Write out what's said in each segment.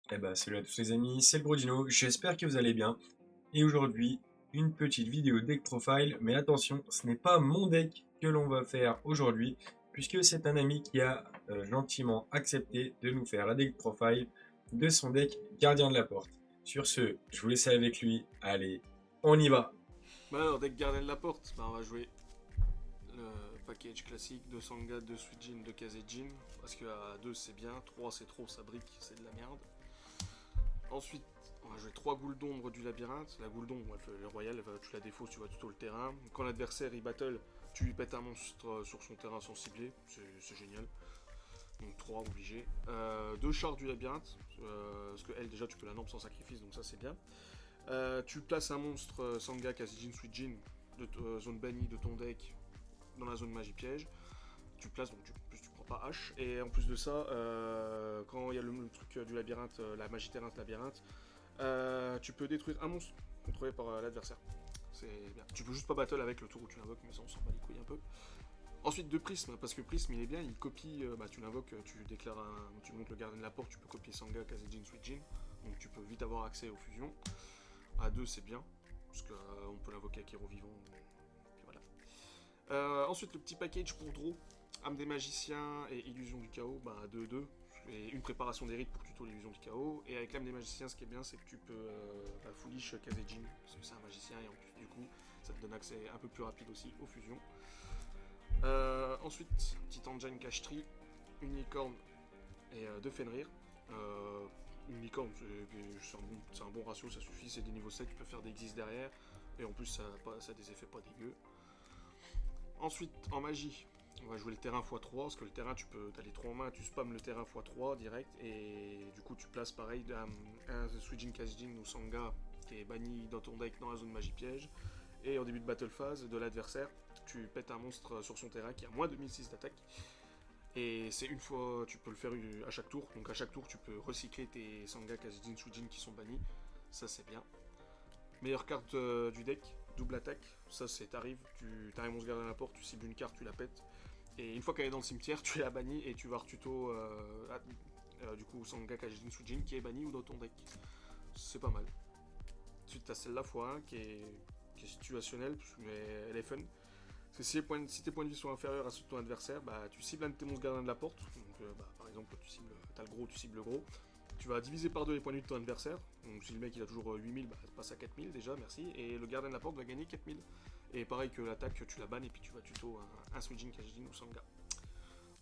Eh ben, salut à tous les amis, c'est le Gros Dino, j'espère que vous allez bien. Et aujourd'hui, une petite vidéo deck profile, mais attention, ce n'est pas mon deck que l'on va faire aujourd'hui, puisque c'est un ami qui a gentiment accepté de nous faire la deck profile de son deck Gardien de la Porte. Sur ce, je vous laisse avec lui, allez, on y va. Bah alors, deck Gardien de la Porte, bah on va jouer le package classique de Sangha, de Suijin, de Kazejin. Parce qu'à 2 c'est bien, 3 c'est trop, ça brique, c'est de la merde. Ensuite, on va jouer 3 goules d'ombre du labyrinthe. La goule d'ombre, le royal, tu la défausses, tu vois tout le terrain. Quand l'adversaire il battle, tu lui pètes un monstre sur son terrain sans cibler, c'est génial. Donc 3 obligé. 2 chars du labyrinthe, parce que elle déjà tu peux la norme sans sacrifice, donc ça c'est bien. Tu places un monstre Sangha, Kazejin, Suijin de zone bannie de ton deck dans la zone magie piège. Tu places, donc tu prends pas H. Et en plus de ça, quand il y a le truc du labyrinthe, la magie terrain labyrinthe, tu peux détruire un monstre contrôlé par l'adversaire. C'est bien. Tu peux juste pas battle avec le tour où tu l'invoques, mais ça on s'en bat les couilles un peu. Ensuite de Prisme, parce que Prisme il est bien, il copie, tu l'invoques, tu déclares tu montes le gardien de la porte, tu peux copier Sangha, Kazejin, Suijin, donc tu peux vite avoir accès aux fusions. À 2 c'est bien, parce qu'on peut l'invoquer avec Héros Vivant, puis voilà. Ensuite le petit package pour draw, âme des magiciens et illusion du chaos, bah 2-2, et une préparation des rites pour tuto l'illusion du chaos. Et avec l'âme des magiciens, ce qui est bien, c'est que tu peux foolish Kazejin, parce que c'est un magicien, et en plus, du coup, ça te donne accès un peu plus rapide aussi aux fusions. Ensuite, petit engine cache tree, unicorn et de Fenrir. Une licorne, c'est un bon ratio, ça suffit, c'est des niveaux 7, tu peux faire des exis derrière, et en plus ça a des effets pas dégueux. Ensuite, en magie, on va jouer le terrain x3, parce que le terrain, as les 3 en main, tu spams le terrain x3 direct, et du coup tu places pareil un Suijin, Kazejin ou Sangha qui est banni dans ton deck dans la zone magie piège, et en début de battle phase de l'adversaire, tu pètes un monstre sur son terrain qui a moins de 1006 d'attaque, et c'est une fois, tu peux le faire à chaque tour. Donc à chaque tour, tu peux recycler tes Sangha, Kazejin, Suijin qui sont bannis. Ça, c'est bien. Meilleure carte du deck, double attaque. Ça, c'est t'arrives, tu as un monstre gardien à la porte, tu cibles une carte, tu la pètes. Et une fois qu'elle est dans le cimetière, tu la bannis et tu vas retuto du coup Sangha, Kazejin, Suijin qui est banni ou dans ton deck. C'est pas mal. Ensuite, tu as celle-là x1 qui est situationnelle, mais elle est fun. Parce que si tes points de vie sont inférieurs à ceux de ton adversaire, bah, tu cibles un de tes monstres gardiens de la porte. Donc, par exemple, t'as le gros, tu cibles le gros. Tu vas diviser par deux les points de vie de ton adversaire. Donc, si le mec il a toujours 8000, bah, ça passe à 4000 déjà, merci. Et le gardien de la porte va gagner 4000. Et pareil que l'attaque, tu la bannes et puis tu vas tuto un Suijin, Kajin ou Sangha.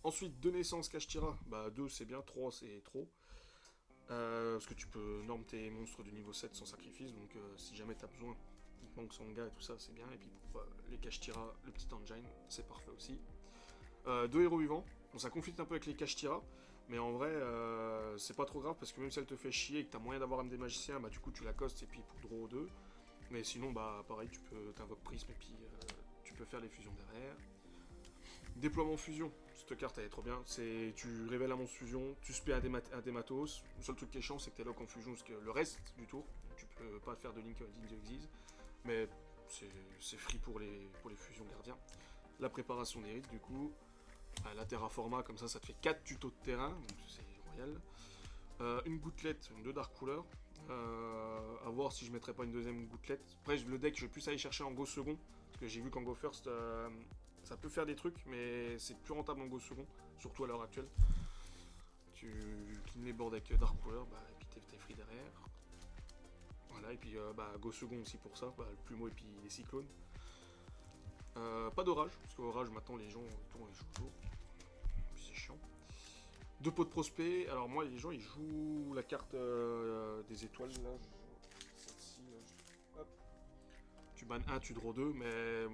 Ensuite, 2 naissances Kashtira, bah 2 c'est bien, 3 c'est trop. Parce que tu peux norme tes monstres du niveau 7 sans sacrifice, donc si jamais t'as besoin, il te manque Sangha et tout ça, c'est bien. Et puis pour les Kashtira, le petit engine, c'est parfait aussi. 2 héros vivants, bon, ça conflicte un peu avec les Kashtira, mais en vrai, c'est pas trop grave parce que même si elle te fait chier et que t'as moyen d'avoir un des magiciens, bah du coup tu la costes et puis pour draw 2. Mais sinon, bah pareil, tu peux t'invoques prisme et puis tu peux faire les fusions derrière. Déploiement fusion, cette carte elle est trop bien. C'est tu révèles un monstre fusion, tu spais un des matos. Le seul truc qui est chiant, c'est que t'es lock en fusion parce que le reste du tour, tu peux pas faire de link de exis. Mais c'est free pour les fusions gardiens. La préparation des rites, du coup. La terraforma, comme ça te fait 4 tutos de terrain, donc c'est royal. Une gouttelette de Dark Cooler. À voir si je mettrais pas une deuxième gouttelette. Après, le deck, je vais plus aller chercher en go second, parce que j'ai vu qu'en go first, ça peut faire des trucs, mais c'est plus rentable en go second, surtout à l'heure actuelle. Tu clean les boards avec Dark Cooler, bah, et puis t'es free derrière. Voilà, et puis go second aussi pour ça, le plumeau et puis les cyclones. Pas d'orage, parce qu'orage maintenant les gens tournent les jouent toujours. Puis c'est chiant. 2 pots de prospect. Alors moi les gens ils jouent la carte des étoiles là. Celle-ci. Hop. Tu bannes 1, tu draw 2, mais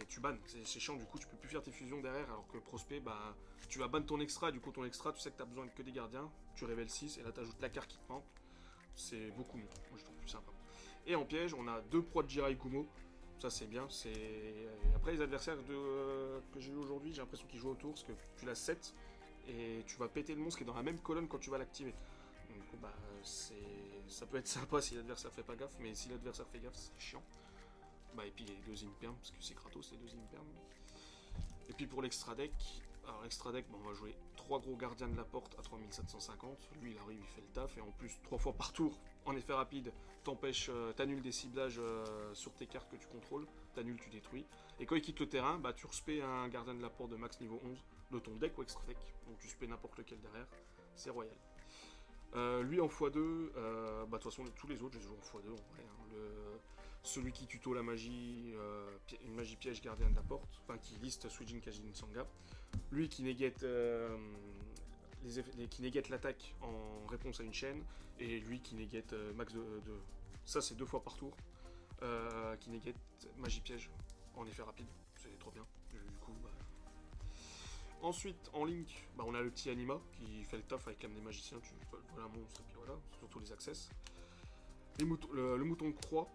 tu bannes, c'est chiant, du coup tu peux plus faire tes fusions derrière, alors que prospect, bah tu vas ban ton extra, du coup ton extra tu sais que t'as besoin que des gardiens, tu révèles 6 et là t'ajoutes la carte qui te manque. C'est beaucoup mieux, moi je trouve plus sympa. Et en piège, on a 2 proies de Jirai Kumo. Ça c'est bien. Après les adversaires que j'ai eu aujourd'hui, j'ai l'impression qu'ils jouent autour parce que tu l'as 7 et tu vas péter le monstre qui est dans la même colonne quand tu vas l'activer. Donc ça peut être sympa si l'adversaire fait pas gaffe, mais si l'adversaire fait gaffe, c'est chiant. Et puis les 2 imperm, parce que c'est gratos les 2 imperm. Et puis pour l'extra deck, Alors extra deck, on va jouer 3 gros gardiens de la porte à 3750. Lui il arrive, il fait le taf, et en plus 3 fois par tour, en effet rapide, t'annules des ciblages sur tes cartes que tu contrôles, t'annules, tu détruis. Et quand il quitte le terrain, bah tu respectes un gardien de la porte de max niveau 11 de ton deck ou extra deck. Donc tu spé n'importe lequel derrière, c'est royal. Lui en x2, bah de toute façon tous les autres je les joue en x2 en vrai. Hein. Celui qui tuto la magie, une magie piège gardien de la porte, enfin qui liste Suijin Kajin Sanga. Lui qui négate l'attaque en réponse à une chaîne, et lui qui négate max de. Ça c'est 2 fois par tour, qui négate magie piège en effet rapide, c'est trop bien. Du coup, bah... Ensuite en link, bah, on a le petit Anima qui fait le taf avec l'âme des magiciens, tu voles un monstre et puis voilà, surtout les access. Le mouton de croix,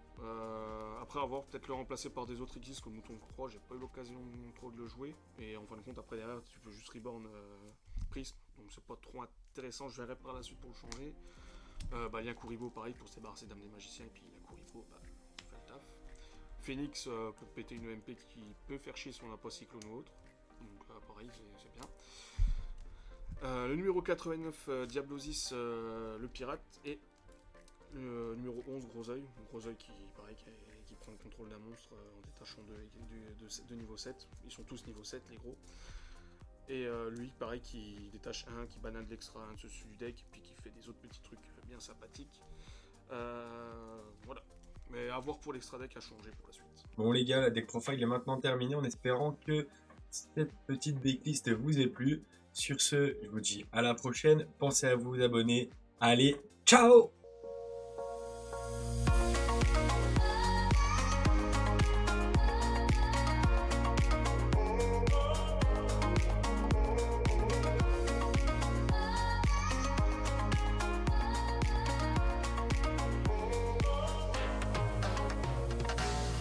après avoir peut-être le remplacé par des autres exis comme le mouton de croix, j'ai pas eu l'occasion trop de le jouer, et en fin de compte après derrière tu peux juste reborn prisme, donc c'est pas trop intéressant, je verrai par la suite pour le changer. Bah Kuribo pareil pour se débarrasser d'âme des magiciens, et puis Kuribo bah, on fait le taf. Phoenix pour péter une MP qui peut faire chier si on n'a pas cyclone ou autre, donc pareil c'est bien. Le numéro 89 Diablosis le pirate, et le numéro 11, Gros Oeil qui, pareil, qui prend le contrôle d'un monstre en détachant de niveau 7. Ils sont tous niveau 7, les gros. Et lui, pareil, qui détache un, qui banane l'extra un dessus du deck, puis qui fait des autres petits trucs bien sympathiques. Voilà. Mais à voir pour l'extra deck à changer pour la suite. Bon les gars, la deck profile est maintenant terminée en espérant que cette petite decklist vous ait plu. Sur ce, je vous dis à la prochaine. Pensez à vous abonner. Allez, ciao!